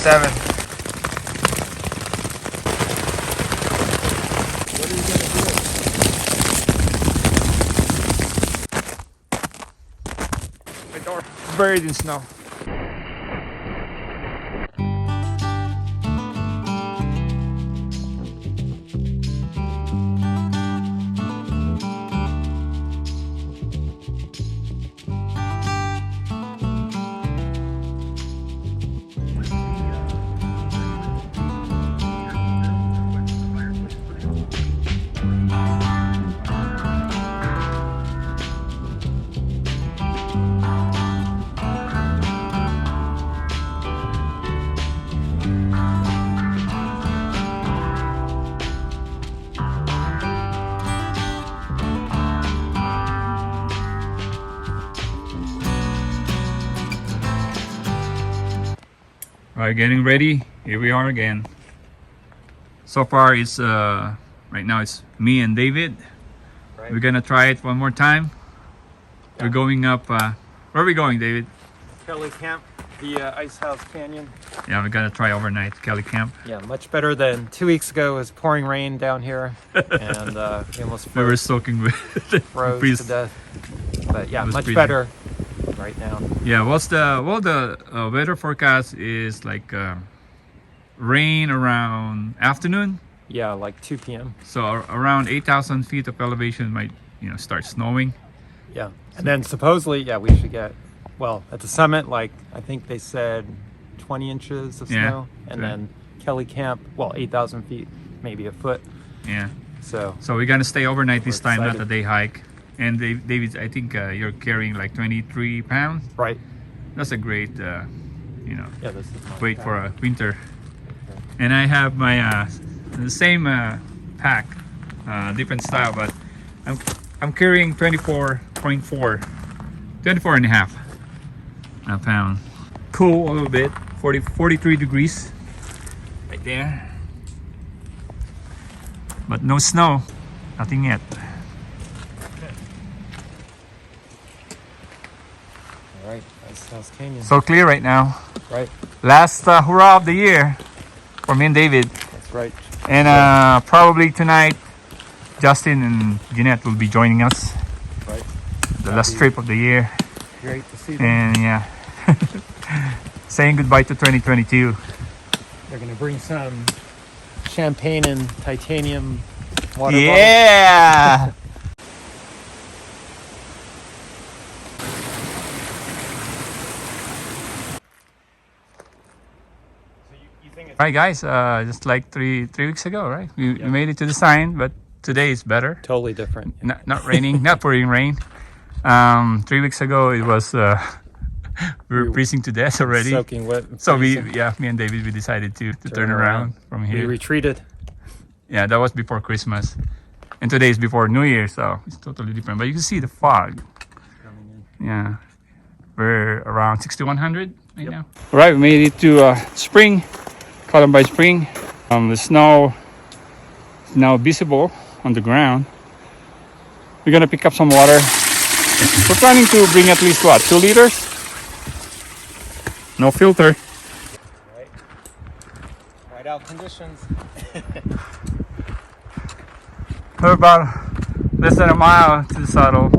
27. What are you gonna do? My door buried in snow. Alright, getting ready. Here we are again. So far it's right now it's me and David. Right. We're gonna try it one more time. Yeah. We're going up where are we going, David? Kelly Camp, the Ice House Canyon. Yeah, we're gonna try overnight Kelly Camp. Yeah, much better than 2 weeks ago. It was pouring rain down here, and we almost we were soaking with froze to death. But yeah, much better right now. Yeah, the weather forecast is like rain around afternoon. Yeah, like 2 p.m. So around 8,000 feet of elevation might start snowing. Yeah, and then supposedly we should get, well, at the summit, like I think they said 20 inches of snow, and then Kelly Camp, well, 8,000 feet, maybe a foot. Yeah. So we're gonna stay overnight this time, not a day hike. And David, I think you're carrying like 23 pounds. Right. That's a great, this is weight for a winter. And I have my the same pack, different style, but I'm carrying 24 and a half pound. Cool a little bit. 43 degrees right there, but no snow, nothing yet. All right, Ice House Canyon. So clear right now. Right. Last hurrah of the year for me and David. That's right. And probably tonight Justin and Jeanette will be joining us. Right. The last trip of the year. Great to see them. And yeah, saying goodbye to 2022. They're gonna bring some champagne and titanium water Yeah. All right, guys. Just like three weeks ago, right? We made it to the sign, but today is better. Totally different. Not raining, not pouring rain. 3 weeks ago it was we were freezing to death already. Soaking wet. So me and David, we decided to turn around from here. We retreated. Yeah, that was before Christmas, and today is before New Year, so it's totally different. But you can see the fog. Yeah, we're around 6,100 right now. All right, we made it to spring, Columbine Spring. The snow is now visible on the ground. We're gonna pick up some water. We're planning to bring at least 2 liters? No filter. Right. Whiteout conditions. We're about less than a mile to the saddle.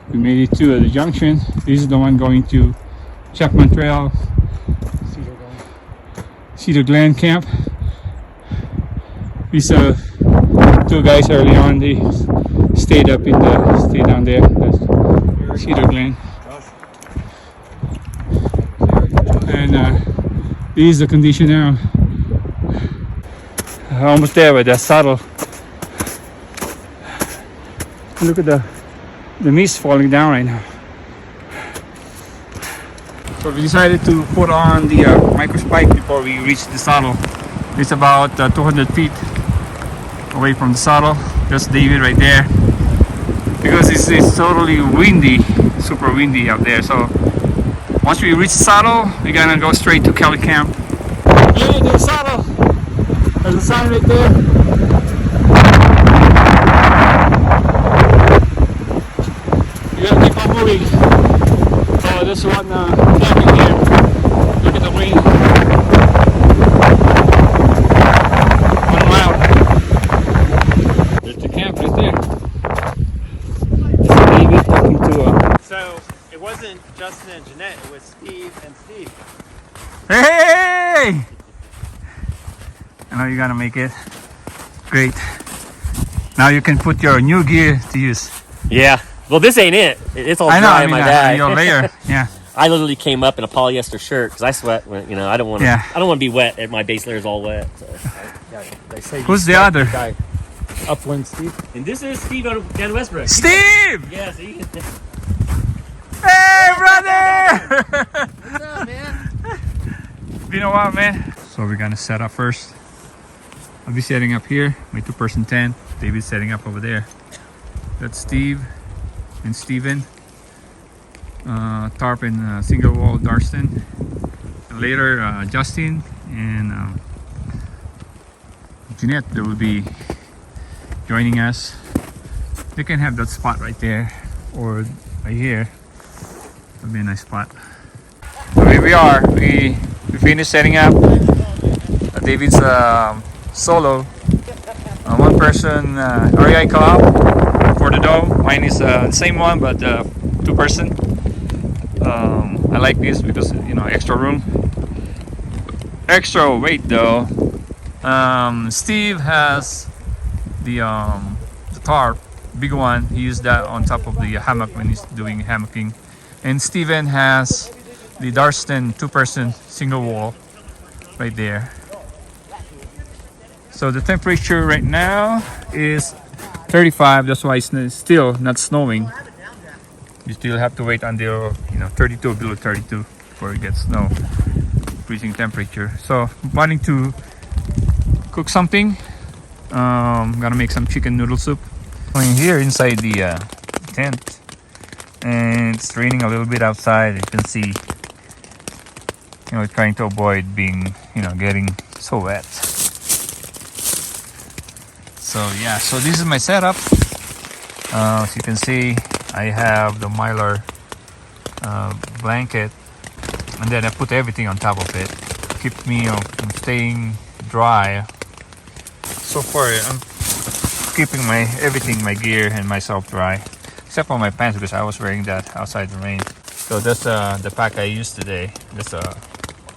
We made it to the junction. This is the one going to Chapman Trail, Cedar Glen Camp. We saw 2 guys early on. They stayed down there. That's Cedar Glen. And this is the condition now. Almost there with that saddle. Look at the mist falling down right now. So we decided to put on the micro spike before we reach the saddle. It's about 200 feet away from the saddle. Just David right there. Because it's totally windy, super windy out there. So once we reach the saddle, we're gonna go straight to Kelly Camp. Yeah, the saddle. There's a sign right there. You gotta keep on moving. So this one camping here. Look at the wind. with Steve and Steve. Hey! I know you're gonna make it. Great. Now you can put your new gear to use. Yeah. Well, this ain't it. It's all I know, dry I in mean, my bag. your layer. Yeah. I literally came up in a polyester shirt because I sweat. When, I don't want to. Yeah. I don't want to be wet. And my base layer is all wet. So. Yeah, they say Who's the other? guy. Upland Steve. And this is Steve down Westbrook. Steve! Yeah. See. Hey, brother! What's up, man? Been a while, man. So we're gonna set up first. I'll be setting up here, my 2-person tent. David's setting up over there. That's Steve and Steven. Tarp and single wall Darston. Later, Justin and Jeanette, they will be joining us. They can have that spot right there or right here. That'll be a nice spot. So here we are. We finished setting up. David's solo. One person REI collab for the dome. Mine is the same one but 2-person. I like this because extra room. Extra weight though. Steve has the tarp, big one. He used that on top of the hammock when he's doing hammocking. And Steven has the Darston 2-person single wall right there. So the temperature right now is 35. That's why it's still not snowing. You still have to wait until 32, below 32 before it gets snow. Freezing temperature. So wanting to cook something. Gonna make some chicken noodle soup. I'm here inside the tent, and it's raining a little bit outside. You can see, trying to avoid being, getting so wet. So yeah, so this is my setup. As you can see, I have the Mylar blanket, and then I put everything on top of it. Keep me from staying dry. So far, I'm keeping my gear and myself dry, except for my pants because I was wearing that outside the rain. So that's the pack I used today. That's a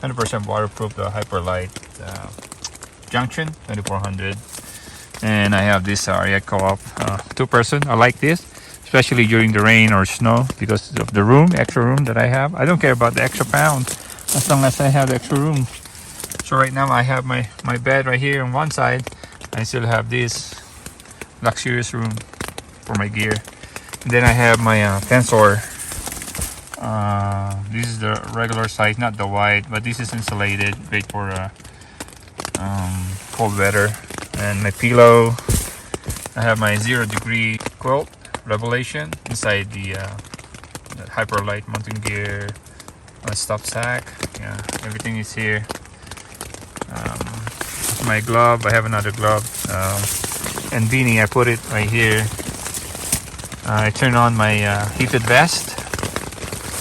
100% waterproof, the Hyperlight Junction 2400. And I have this REI Co-op 2-person. I like this, especially during the rain or snow because of the extra room that I have. I don't care about the extra pound as long as I have the extra room. So right now I have my bed right here on one side. I still have this luxurious room for my gear. And then I have my tensor. This is the regular size, not the wide, but this is insulated, great for cold weather. And my pillow. I have my 0-degree quilt Revelation inside the Hyperlight mountain gear, my stuff sack. Yeah, everything is here. My glove. I have another glove. And beanie. I put it right here. I turn on my heated vest.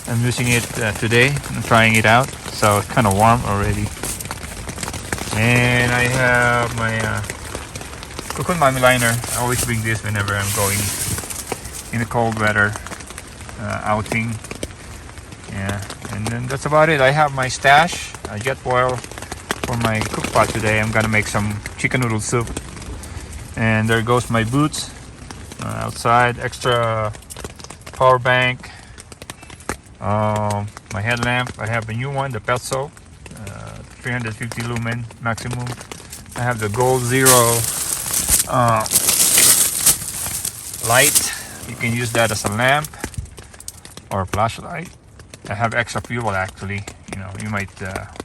I'm using it today. I'm trying it out, so it's kind of warm already. And I have my cocoon mommy liner. I always bring this whenever I'm going in the cold weather outing. Yeah, and then that's about it. I have my stash, jet oil for my cook pot today. I'm gonna make some chicken noodle soup. And there goes my boots outside. Extra power bank. My headlamp. I have a new one, the Pelso, 350 lumen maximum. I have the Gold Zero light. You can use that as a lamp or a flashlight. I have extra fuel actually. You might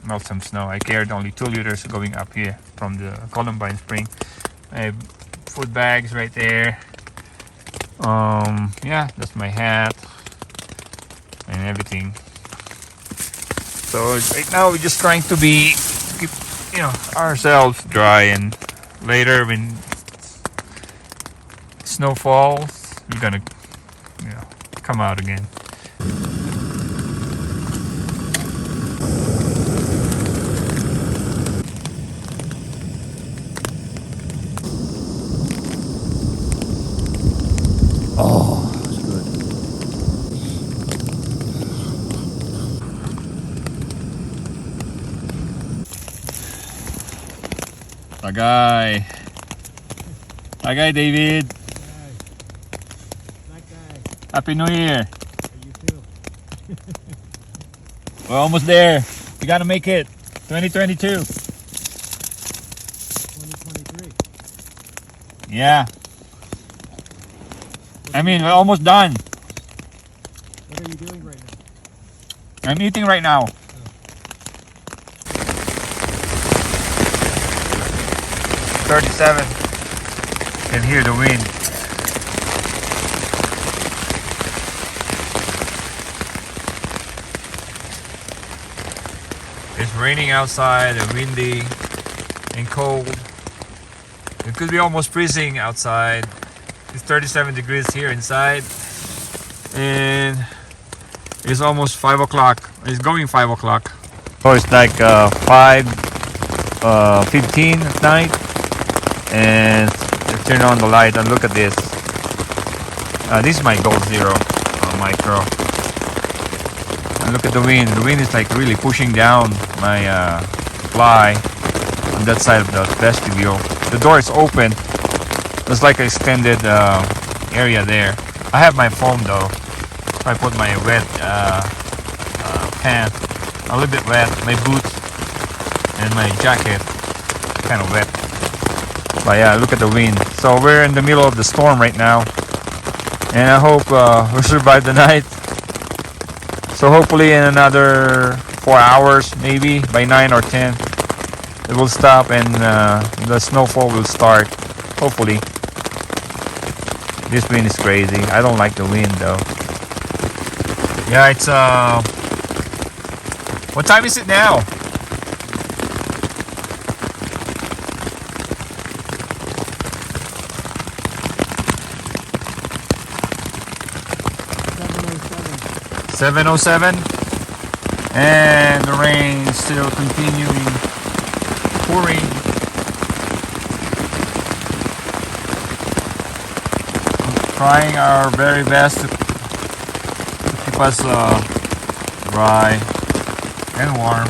melt some snow. I carried only 2 liters going up here from the Columbine Spring. I have food bags right there. Yeah, that's my hat and everything. So right now we're just trying to keep ourselves dry, and later when snow falls, we're gonna come out again. Tagay. Tagay, David. Happy New Year. You too. We're almost there. We gotta make it. 2022. 2023. Yeah. I mean, we're almost done. What are you doing right now? I'm eating right now. 37. Can hear the wind. It's raining outside and windy and cold. It could be almost freezing outside. It's 37 degrees here inside. And it's almost 5 o'clock. It's going 5 o'clock. So it's like 5:15 at night. And let's turn on the light and look at this. This is my Gold Zero micro. And look at the wind. The wind is like really pushing down my fly on that side of the vestibule. The door is open. There's like an extended area there. I have my foam though. So I put my wet pants, a little bit wet, my boots and my jacket kind of wet. But yeah, look at the wind. So we're in the middle of the storm right now. And I hope we'll survive the night. So hopefully in another 4 hours, maybe by 9 or 10, it will stop and the snowfall will start. Hopefully. This wind is crazy. I don't like the wind though. Yeah, it's what time is it now? $7:07, and the rain is still continuing pouring. Trying our very best to keep us dry and warm.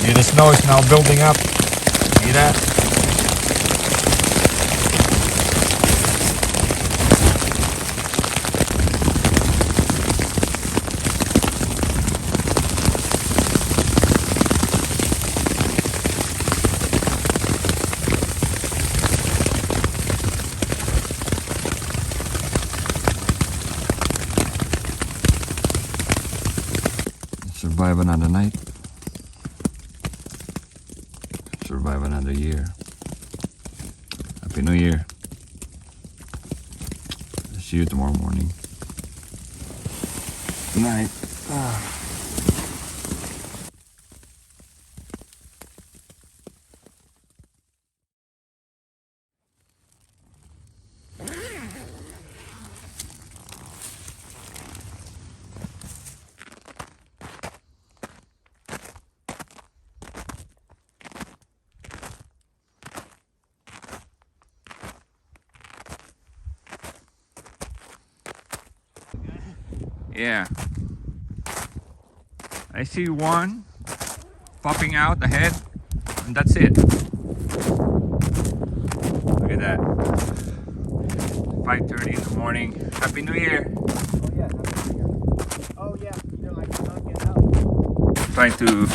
Yeah, the snow is now building up. See that? Survive another night. Survive another year. Happy New Year. See you tomorrow morning. Good night. Yeah. I see one popping out ahead, and that's it. Look at that. 5:30 in the morning. Happy New Year. Oh yeah, Happy New Year. Oh yeah, you know I cannot get out. Trying to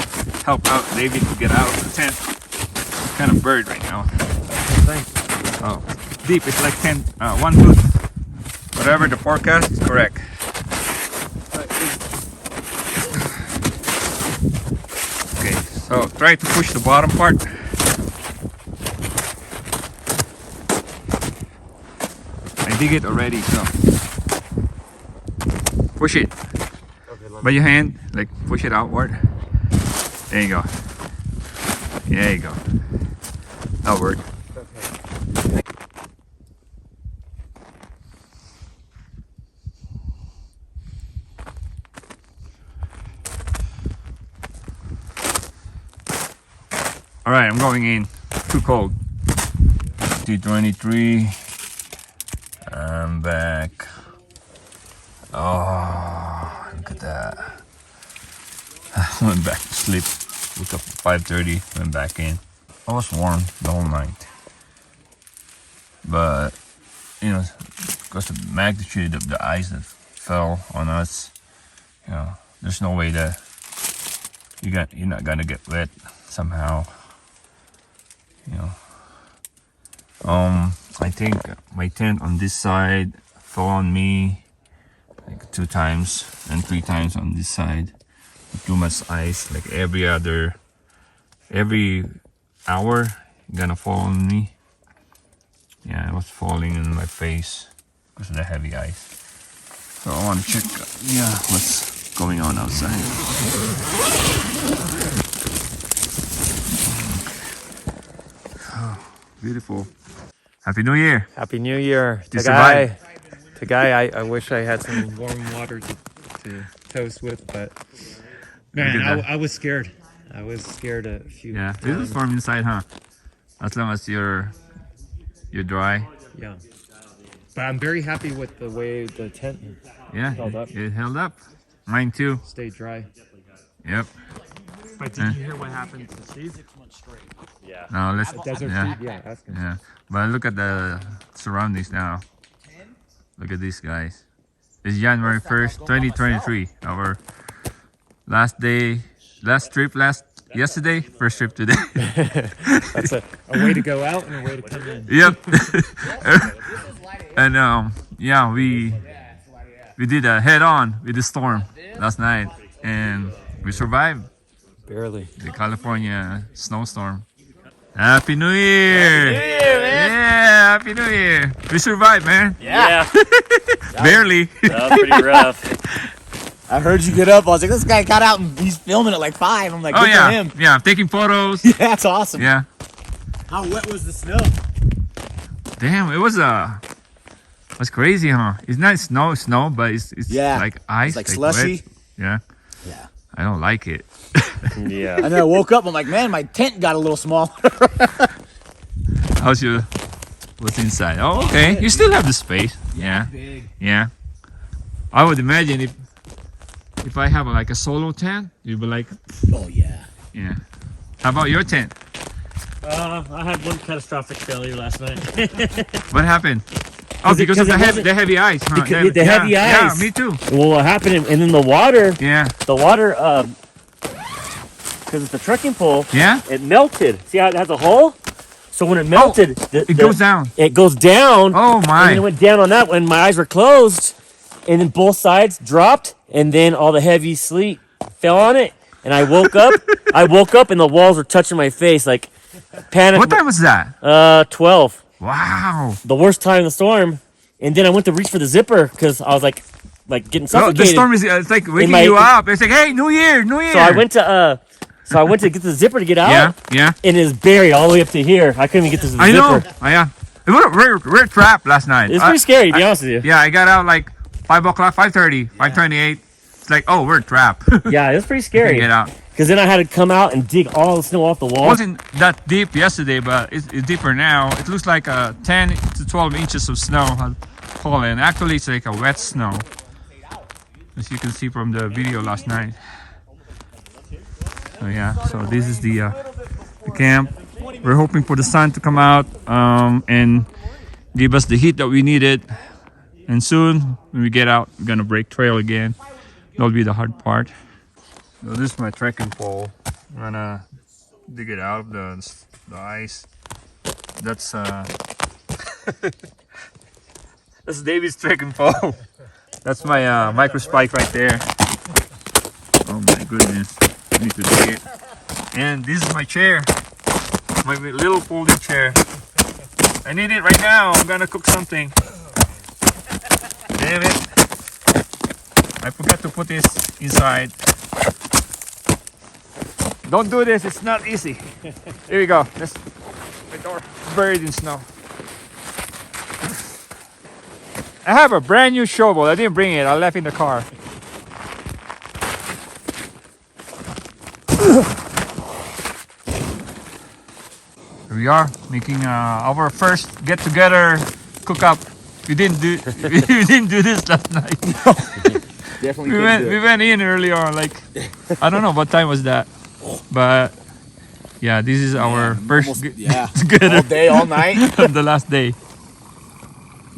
help out David to get out of the tent. Kind of bird right now. Thanks. Oh, deep. It's like 1 foot. Whatever the forecast is correct. Okay, So try to push the bottom part. I dig it already, so push it by your hand, like push it outward. There you go. There you go. Outward. All right, I'm going in. Too cold. T23. I'm back. Oh, look at that. I went back to sleep. Woke up at 5:30. Went back in. I was warm the whole night, but you know, because of the magnitude of the ice that fell on us, you know, there's no way that you're not gonna get wet somehow. You know, I think my tent on this side fell on me like 2 times and 3 times on this side. Too much ice, like every hour gonna fall on me. Yeah, it was falling in my face because of the heavy ice. So I want to check, yeah, what's going on outside. Oh, beautiful. Happy New Year. Happy New Year. You survived. Tagay, I wish I had some warm water to toast with, but man, I was scared. I was scared a few Yeah, times. this is warm inside, huh? As long as you're dry. Yeah. But I'm very happy with the way the tent Yeah, held up. it held up. Mine too. Stayed dry. Yep. But did you hear what happened to Steve? Yeah. Now let's. Desert Yeah. Steve? Yeah, ask him. Yeah. But look at the surroundings now. Look at these guys. It's January 1st, 2023. Our last day, last trip yesterday, first trip today. That's a way to go out and a way to come in. Yep. And yeah, we did a head-on with the storm last night, and we survived Barely. the California snowstorm. Happy New Year! Happy New Year, man! Yeah, Happy New Year! We survived, man. Yeah. Barely. That was pretty rough. I heard you get up. I was like, this guy got out and he's filming at like 5. I'm like, Oh good for yeah, him. yeah. Taking photos. Yeah, that's awesome. Yeah. How wet was the snow? Damn, it was crazy, huh? It's not snow, but it's Yeah. like ice, It's like slushy. wet. Yeah. Yeah. I don't like it. Yeah. And then I woke up. I'm like, man, my tent got a little smaller. What's inside? Oh, okay. You still have the space. Yeah. Big. Yeah. I would imagine if I have like a solo tent, you'd be like, Oh, yeah. yeah. How about your tent? I had one catastrophic failure last night. What happened? Oh, because of the heavy ice, huh? Because the heavy Yeah, ice. me too. Well, what happened, and then the water, Yeah. because it's a trekking pole, Yeah? it melted. See how it has a hole? So when it melted, It goes down. It goes down. Oh And then my. it went down on that when my eyes were closed, and then both sides dropped, and then all the heavy sleet fell on it, and I woke up. I woke up, and the walls were touching my face, like panic. What time was that? 12. Wow. The worst time of the storm, and then I went to reach for the zipper because I was like getting No, suffocated. the storm is it's like waking my- you up. It's like, hey, New Year, New Year. So I went to get the zipper to get out. Yeah, yeah. And it's buried all the way up to here. I couldn't even get to the I know. zipper. Yeah. We're trapped last night. It's pretty scary, to be honest with you. Yeah, I got out like 5 o'clock, 5:30, 5:28. It's like, oh, we're trapped. Yeah, it was pretty Can't scary. get out. Because then I had to come out and dig all the snow off the It wall. wasn't that deep yesterday, but it's deeper now. It looks like 10 to 12 inches of snow has fallen. Actually, it's like a wet snow, as you can see from the video last night. So yeah, so this is the camp. We're hoping for the sun to come out and give us the heat that we needed. And soon, when we get out, we're gonna break trail again. That'll be the hard part. So this is my trekking pole. I'm gonna dig it out of the ice. That's that's David's trekking pole. That's my micro spike right there. Oh my goodness! I need to dig it. And this is my chair, my little folding chair. I need it right now. I'm gonna cook something. Damn it! I forgot to put this inside. Don't do this. It's not easy. Here we go. My door buried in snow. I have a brand new shovel. I didn't bring it. I left it in the car. Here we are making our first get-together cook-up. We didn't do this last night. Definitely. We went in earlier on, like I don't know what time was that, but yeah, this is our first together All day, all night. on the last day.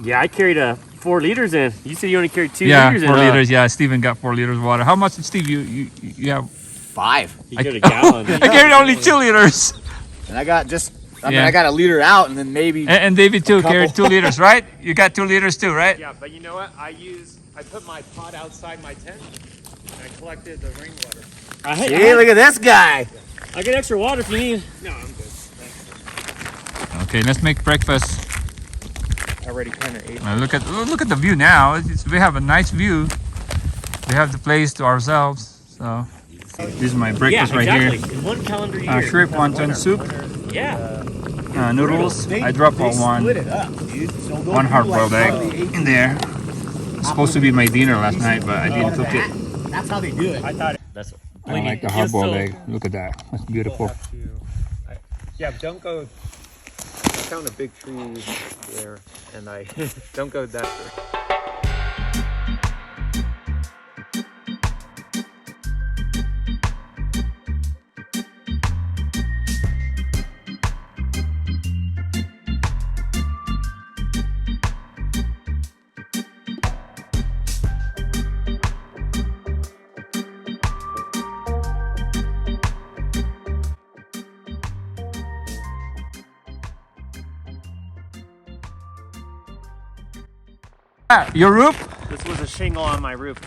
Yeah, I carried 4 liters in. You said you only carried 2 Yeah, liters 4 in. liters. Yeah, Steven got 4 liters of water. How much, Steve? You have? 5. You carried a gallon. I carried only 2 liters. And I got I Yeah. got a liter out, and then maybe. And David too carried 2 liters, right? You got 2 liters too, right? Yeah, but you know what? I put my pot outside my tent, and I collected the rainwater. Hey, look at this guy. I got extra water if you need. No, I'm good. Thanks. Okay, let's make breakfast. I already kind of ate. Look at the view now. We have a nice view. We have the place to ourselves. So this is my breakfast right exactly. here. In one calendar year. Shrimp wonton soup, Yeah. noodles. I dropped one Split it up, dude. So don't one do hard-boiled like egg how they ate in there. It's supposed to be my dinner last night, but I didn't cook it. That's how they do it. I thought That's. I don't like the hard-boiled egg. Look at that. That's beautiful. yeah, don't go. I found a big tree there, and I don't go that way. Your roof? This was a shingle on my roof.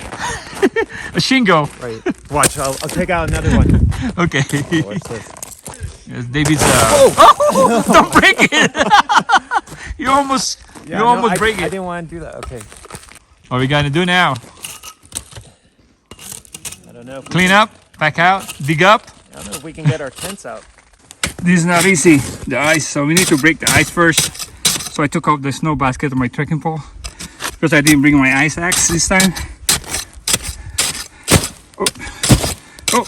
A shingle. Right. Watch. I'll take out another one. Okay. Watch this. Yes, David's. Oh, don't break it! you almost break I it. didn't want to do that. Okay. What are we gonna do now? I don't know. Clean up, pack out, dig up. I don't know if we can get our tents out. This is not easy. The ice, so we need to break the ice first. So I took out the snow basket of my trekking pole because I didn't bring my ice axe this time. Oh, oh.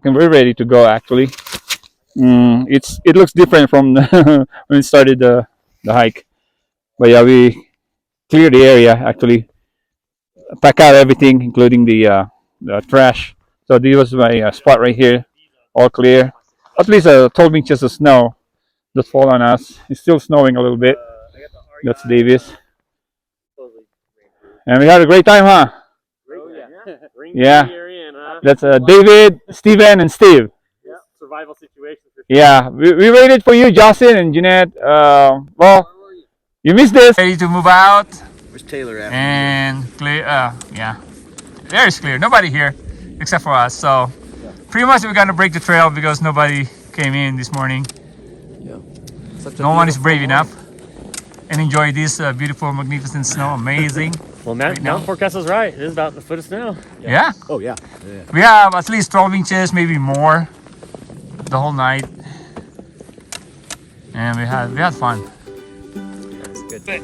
And we're ready to go actually. It looks different from when we started the hike, but yeah, we cleared the area actually, pack out everything including the trash. So this was my spot right here, all clear. At least 12 inches of snow just fall on us. It's still snowing a little bit. That's Davis, and we had a great time, huh? Yeah. That's David, Steven, and Steve. Survival situation for Yeah, we waited for you, Justin and Jeanette. Well, you missed this. Ready to move out. Where's Taylor at? And clear. Yeah, there is clear. Nobody here except for us. So pretty much we're gonna break the trail because nobody came in this morning. Yeah. No one is brave enough and enjoy this beautiful, magnificent snow. Amazing. Well, Mountain Forecast was right. It is about a foot of snow. Yeah. Oh yeah. We have at least 12 inches, maybe more, the whole night, and we had fun. That's good.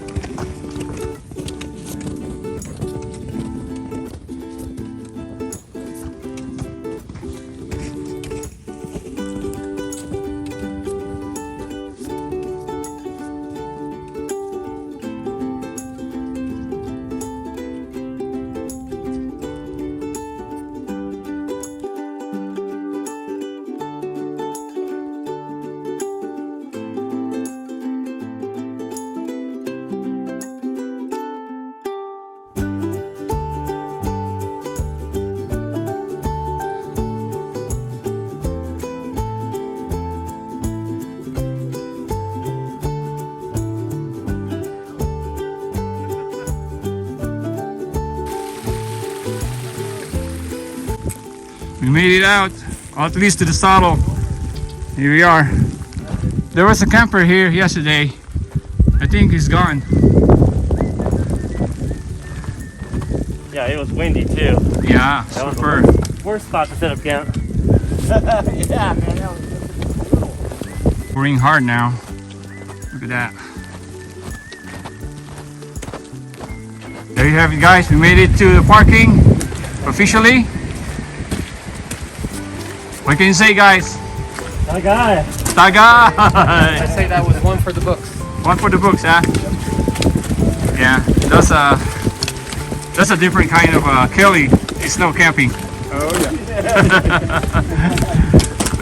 We made it out, at least to the saddle. Here we are. There was a camper here yesterday. I think he's gone. Yeah, it was windy too. Yeah, That was super. the worst spot to set up camp. Yeah, man. That was Pouring hard now. Look at that. There you have it, guys. We made it to the parking officially. What can you say, guys? Tagay. Tagay! I say that was one for the books. One for the books, huh? Yeah, that's a different kind of Kelly. It's snow camping. Oh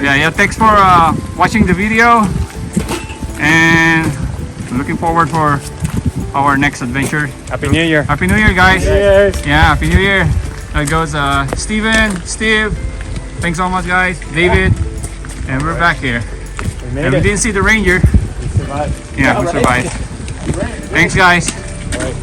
yeah. Yeah. Thanks for watching the video, and I'm looking forward for our next adventure. Happy New Year. Happy New Year, guys! Cheers. Yeah, Happy New Year. That goes Steven, Steve. Thanks so much, guys. David, and we're back here. We made And we it. didn't see the ranger. We survived. Yeah, we survived. Thanks, guys. All right.